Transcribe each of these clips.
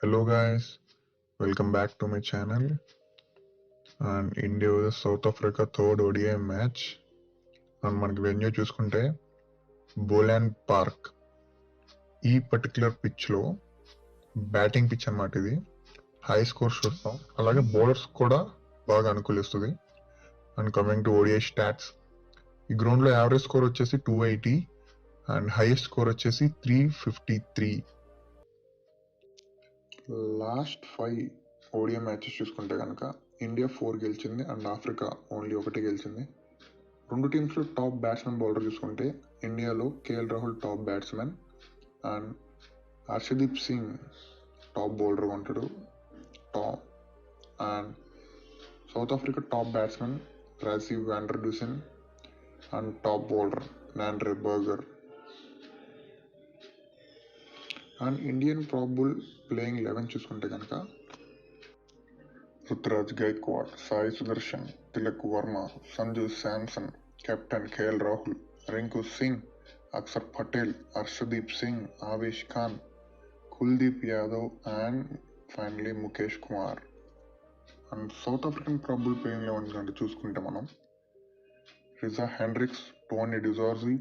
Hello guys, welcome back to my channel. And India vs South Africa third ODI match. And మనకి venue చూసుకుంటే Boland Park. ఈ particular pitch లో batting pitch అన్నమాట. ఇది high scores చూస్తాం, అలాగే bowlers కూడా బాగా అనుకూలిస్తుంది. And coming to ODI stats, ఈ గ్రౌండ్ లో యావరేజ్ స్కోర్ వచ్చేసి 280 అండ్ హైయెస్ట్ స్కోర్ వచ్చేసి 353. లాస్ట్ 5 ఓడిఐ మ్యాచెస్ చూసుకుంటే కనుక ఇండియా 4 గెలిచింది అండ్ ఆఫ్రికా ఓన్లీ 1 గెలిచింది. రెండు టీమ్స్లో టాప్ బ్యాట్స్మెన్ బౌలర్ చూసుకుంటే ఇండియాలో KL Rahul top batsmen and Arshdeep Singh top బౌలర్గా ఉంటాడు top. And South Africa top batsmen Rassie van der Dussen and top bowler Nandre Burger. And Indian probable playing 11 చూసుకుంటే కనుక Ruturaj Gaikwad, Sai Sudharsan, Tilak Varma, Sanju Samson, captain KL Rahul, Rinku Singh, Axar Patel, Arshdeep Singh, Avesh Khan, Kuldeep Yadav and finally Mukesh Kumar. And South African probable playing 11 కంటే చూసుకుంటే మనం రిజా Hendricks, Tony de Zorzi,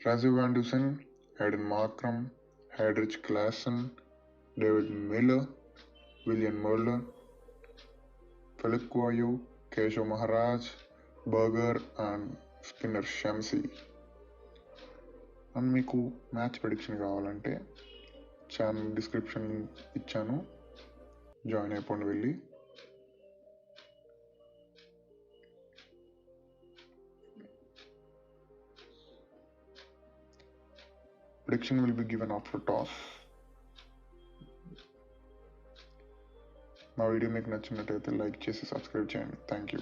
Rassie van der Dussen, Aiden Markram, Heinrich Klaasen, David Miller, Wiaan Mulder, Phehlukwayo, Keshav Maharaj, Burger and spinner Shamsi. And మీకు match prediction కావాలంటే channel description ఇచ్చాను, join అయిపోండి వెళ్ళి. Prediction will be given after toss. మా video మీకు నచ్చినట్టయితే like చేసి subscribe చేయండి. Thank you.